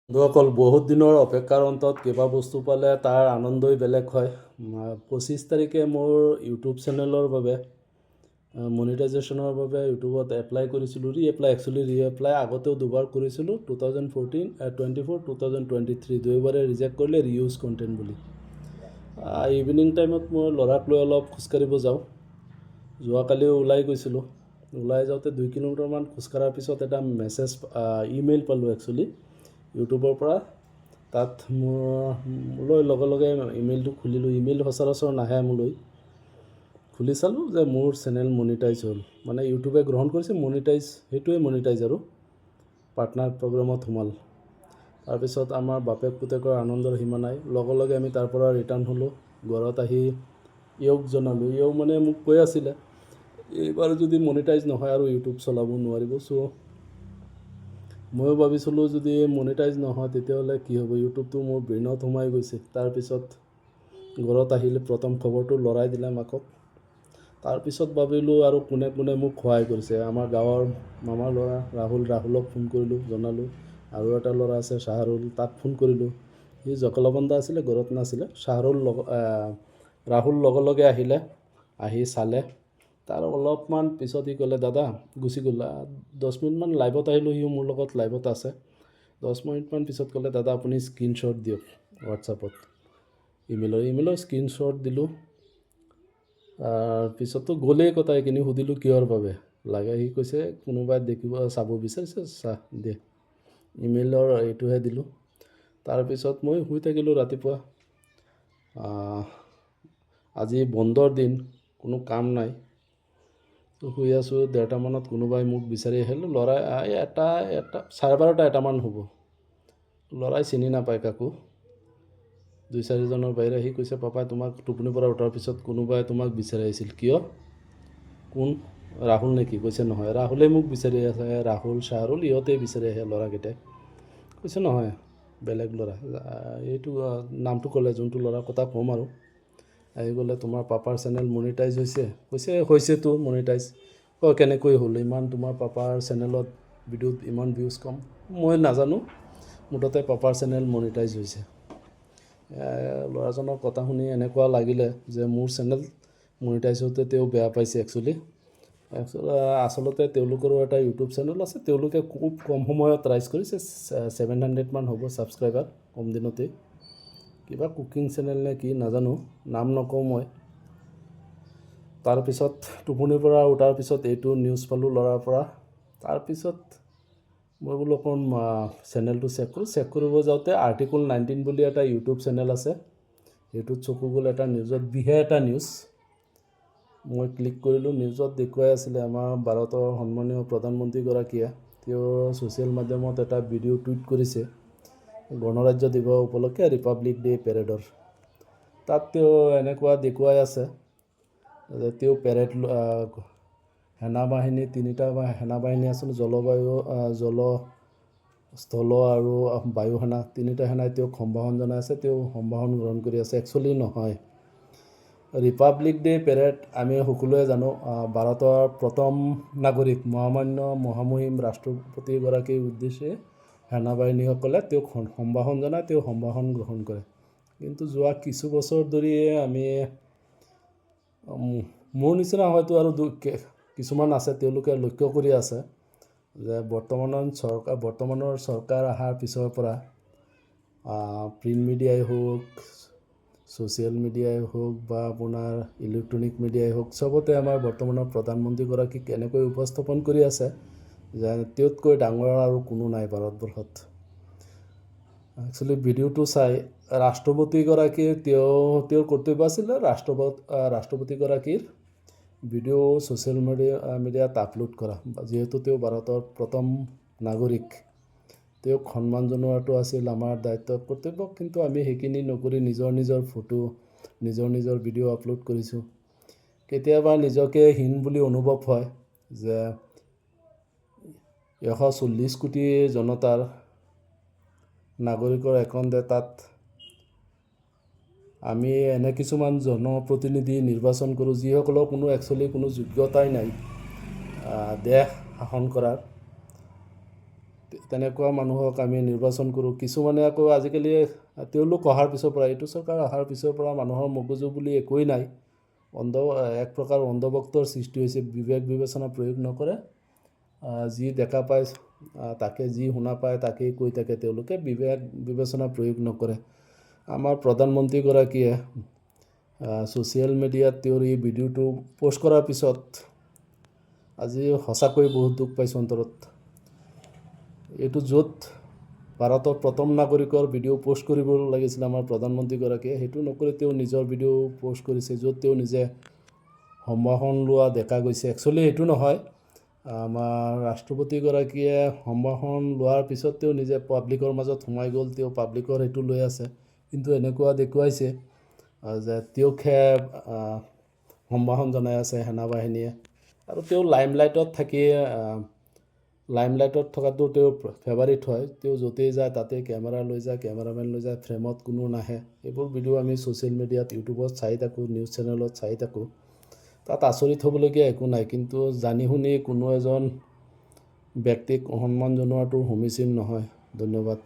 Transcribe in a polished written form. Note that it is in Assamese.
বন্ধুসকল, বহুত দিনৰ অপেক্ষাৰ অন্তত কিবা বস্তু পালে তাৰ আনন্দই বেলেগ হয়। 25 তাৰিখে মোৰ ইউটিউব চেনেলৰ বাবে মনিটাইজেশ্যনৰ বাবে ইউটিউবত এপ্লাই কৰিছিলোঁ। ৰি এপ্লাই আগতেও দুবাৰ কৰিছিলোঁ, 2024, 2023 দুয়োবাৰে ৰিজেক্ট কৰিলে ৰিইউজ কণ্টেণ্ট বুলি। ইভিনিং টাইমত মই ল'ৰাক লৈ অলপ খোজকাঢ়িব যাওঁ। যোৱাকালিও ওলাই গৈছিলোঁ। ওলাই যাওঁতে 2 কিলোমিটাৰমান খোজকঢ়াৰ পিছত এটা ইমেইল পালোঁ একচুৱেলি ইউটিউবৰ পৰা। তাত মোলৈ লগে লগে ইমেইলটো খুলিলোঁ। ইমেইল সচৰাচৰ নাহে মোলৈ। খুলি চালোঁ যে মোৰ চেনেল মনিটাইজ হ'ল, মানে ইউটিউবে গ্ৰহণ কৰিছে মনিটাইজ, সেইটোৱে মনিটাইজ আৰু পাৰ্টনাৰ প্ৰগ্ৰামত সোমাল। তাৰপিছত আমাৰ বাপেক পুতেকৰ আনন্দৰ সীমা নাই। লগে লগে আমি তাৰ পৰা ৰিটাৰ্ণ হ'লোঁ। ঘৰত আহি এওঁক জনালোঁ। এওঁ মানে মোক কৈ আছিলে এইবাৰ যদি মনিটাইজ নহয় আৰু ইউটিউব চলাব নোৱাৰিব। চ' ময়ো ভাবিছিলোঁ যদি মনিটাইজ নহয় তেতিয়াহ'লে কি হ'ব, ইউটিউবটো মোৰ ব্ৰেইনত সোমাই গৈছে। তাৰপিছত ঘৰত আহিলে প্ৰথম খবৰটো ল'ৰাই দিলে মাকক। তাৰপিছত ভাবিলোঁ আৰু কোনে কোনে মোক সহায় কৰিছে। আমাৰ গাঁৱৰ মামাৰ ল'ৰা ৰাহুলক ফোন কৰিলোঁ, জনালোঁ। আৰু এটা ল'ৰা আছে শ্বাহৰুল, তাক ফোন কৰিলোঁ। সি জকলাবন্ধা আছিলে, ঘৰত নাছিলে। ৰাহুল লগে লগে আহিলে, আহি চালে। তাৰ অলপমান পিছত সি ক'লে দাদা গুচি গ'ল। 10 মিনিটমান লাইভত আহিলোঁ, সিও মোৰ লগত লাইভত আছে। 10 মিনিটমান পিছত ক'লে দাদা আপুনি স্ক্ৰীনশ্বট দিয়ক হোৱাটছআপত। ইমেইলৰ স্ক্ৰীনশ্বট দিলোঁ। পিছততো গ'লেই কথা, এইখিনি সুধিলোঁ কিহৰ বাবে লাগে। সি কৈছে কোনোবাই চাব বিচাৰিছে, দে। ইমেইলৰ এইটোহে দিলোঁ। তাৰপিছত মই শুই থাকিলোঁ। ৰাতিপুৱা আজি বন্ধৰ দিন, কোনো কাম নাই। শুই আছোঁ। 1:30মানত কোনোবাই মোক বিচাৰি আহিলোঁ। ল'ৰাই 12:30 হ'ব। ল'ৰাই চিনি নাপায় কাকো, 2-4জনৰ বাহিৰে। সি কৈছে পাপাই তোমাক টোপনিৰ পৰা উঠাৰ পিছত কোনোবাই তোমাক বিচাৰি আহিছিল, কিয়? কোন? ৰাহুল নেকি? কৈছে নহয়, ৰাহুলেই মোক বিচাৰি আছে। ৰাহুল শ্বাহৰুল ইহঁতেই বিচাৰি আহে ল'ৰাকেইটাই। কৈছে নহয়, বেলেগ ল'ৰা। এইটো নামটো ক'লে, যোনটো ল'ৰাৰ কথা ক'ম আৰু। আহি গ'লে তোমাৰ পাপাৰ চেনেল মনিটাইজ হৈছে। কৈছে হৈছেতো মনিটাইজ। কেনেকৈ হ'ল? ইমান তোমাৰ পাপাৰ চেনেলত ভিডিঅ'ত ইমান ভিউজ কম। মই নাজানো, মুঠতে পাপাৰ চেনেল মনিটাইজ হৈছে। ল'ৰাজনৰ কথা শুনি এনেকুৱা লাগিলে যে মোৰ চেনেল মনিটাইজ হওঁতে তেওঁ বেয়া পাইছে একচুৱেলি। আচলতে তেওঁলোকৰো এটা ইউটিউব চেনেল আছে। তেওঁলোকে খুব কম সময়ত ৰাইজ কৰিছে, 700মান হ'ব ছাবস্ক্ৰাইবাৰ, কম দিনতেই। কিবা কুকিং চেনেল নে কি নাজানো, নাম নকওঁ মই। তাৰপিছত টোপনিৰ পৰা উঠাৰ পিছত এইটো নিউজ পালোঁ ল'ৰাৰ পৰা। তাৰপিছত মই বোলো অকণ চেনেলটো চেক কৰিব যাওঁতে আৰ্টিকল 19 বুলি এটা ইউটিউব চেনেল আছে। সেইটোত চকু গ'ল এটা নিউজত, এটা নিউজ। মই ক্লিক কৰিলোঁ। নিউজত দেখুৱাই আছিলে আমাৰ ভাৰতৰ সন্মানীয় প্ৰধানমন্ত্ৰীগৰাকীয়ে, তেওঁ ছ'চিয়েল মাধ্যমত এটা ভিডিঅ' টুইট কৰিছে গণৰাজ্য দিৱস উপলক্ষে ৰিপাব্লিক ডে' পেৰেডৰ। তাত তেওঁ এনেকুৱা দেখুৱাই আছে যে তেওঁ পেৰেড সেনাবাহিনী, 3টা সেনাবাহিনী আছে, জল, স্থল আৰু বায়ু সেনা, 3টা সেনাই তেওঁক সম্ভাষণ জনাই আছে। তেওঁ সম্ভাষণ গ্ৰহণ কৰি আছে। একচুৱেলি নহয়, ৰিপাব্লিক ডে' পেৰেড আমি সকলোৱে জানো। ভাৰতৰ প্ৰথম নাগৰিক মহামহিম ৰাষ্ট্ৰপতিগৰাকীৰ উদ্দেশ্যে সেনাবাহিনীসকলে তেওঁক সম্ভাষণ জনায়, তেওঁ সম্ভাষণ গ্ৰহণ কৰে। কিন্তু যোৱা কিছু বছৰ ধৰি আমি, মোৰ নিচিনা হয়তো আৰু কিছুমান আছে, তেওঁলোকে লক্ষ্য কৰি আছে যে বৰ্তমানৰ চৰকাৰ অহাৰ পিছৰ পৰা প্ৰিণ্ট মিডিয়াই হওক, ছ'চিয়েল মিডিয়াই হওক বা আপোনাৰ ইলেক্ট্ৰনিক মিডিয়াই হওক, চবতে আমাৰ বৰ্তমানৰ প্ৰধানমন্ত্ৰীগৰাকীক এনেকৈ উপস্থাপন কৰি আছে যে তেওঁতকৈ ডাঙৰ আৰু কোনো নাই ভাৰতবৰ্ষত। একচুৱেলি ভিডিঅ'টো চাই ৰাষ্ট্ৰপতিগৰাকীৰ তেওঁৰ কৰ্তব্য আছিলে ৰাষ্ট্ৰপতিগৰাকীৰ ভিডিঅ' ছ'চিয়েল মিডিয়াত আপলোড কৰা। যিহেতু তেওঁ ভাৰতৰ প্ৰথম নাগৰিক, তেওঁক সন্মান জনোৱাটো আছিল আমাৰ দায়িত্ব, কৰ্তব্য। কিন্তু আমি সেইখিনি নকৰি নিজৰ ফটো, নিজৰ ভিডিঅ' আপলোড কৰিছোঁ। কেতিয়াবা নিজকে হীন বুলি অনুভৱ হয় যে 140 কোটি জনতাৰ নাগৰিকৰ এখন তাত আমি এনে কিছুমান জনপ্ৰতিনিধি নিৰ্বাচন কৰোঁ যিসকলৰ কোনো যোগ্যতাই নাই দেশ শাসন কৰাৰ। তেনেকুৱা মানুহক আমি নিৰ্বাচন কৰোঁ। কিছুমানে আকৌ আজিকালি তেওঁলোক অহাৰ পিছৰ পৰা, এইটো চৰকাৰ অহাৰ পিছৰ পৰা মানুহৰ মগজু বুলি একোৱেই নাই। এক প্ৰকাৰ অন্ধভক্তৰ সৃষ্টি হৈছে। বিবেক বিবেচনা প্ৰয়োগ নকৰে, যি দেখা পায় তাকে, যি শুনা পায় তাকেই কৈ থাকে তেওঁলোকে, বিবেক বিবেচনা প্ৰয়োগ নকৰে। আমাৰ প্ৰধানমন্ত্ৰীগৰাকীয়ে ছ'চিয়েল মিডিয়াত তেওঁৰ এই ভিডিঅ'টো প'ষ্ট কৰাৰ পিছত আজি সঁচাকৈ বহুত দুখ পাইছোঁ অন্তৰত। এইটো য'ত ভাৰতৰ প্ৰথম নাগৰিকৰ ভিডিঅ' প'ষ্ট কৰিব লাগিছিলে আমাৰ প্ৰধানমন্ত্ৰীগৰাকীয়ে, সেইটো নকৰি তেওঁ নিজৰ ভিডিঅ' প'ষ্ট কৰিছে, য'ত তেওঁ নিজে সম্ভাষণ লোৱা দেখা গৈছে। একচুৱেলি সেইটো নহয়, আমাৰ ৰাষ্ট্ৰপতিগৰাকীয়ে সম্ভাষণ লোৱাৰ পিছত তেওঁ নিজে পাব্লিকৰ মাজত সোমাই গ'ল, তেওঁ পাব্লিকৰ সেইটো লৈ আছে। কিন্তু এনেকুৱা দেখুৱাইছে যে তেওঁকহে সম্ভাষণ জনাই আছে সেনাবাহিনীয়ে। আৰু তেওঁ লাইমলাইটত থকাটো তেওঁৰ ফেভাৰিট হয়। তেওঁ য'তেই যায় তাতেই কেমেৰা লৈ যায়, কেমেৰামেন লৈ যায়, ফ্ৰেমত কোনো নাহে। এইবোৰ ভিডিঅ' আমি ছ'চিয়েল মিডিয়াত, ইউটিউবত চাই থাকোঁ, নিউজ চেনেলত চাই থাকোঁ। তাত আচৰিত হ'বলগীয়া একো নাই, কিন্তু জানি শুনি কোনো এজন ব্যক্তিক অসন্মান জনোৱাটো সমীচীন নহয়। ধন্যবাদ।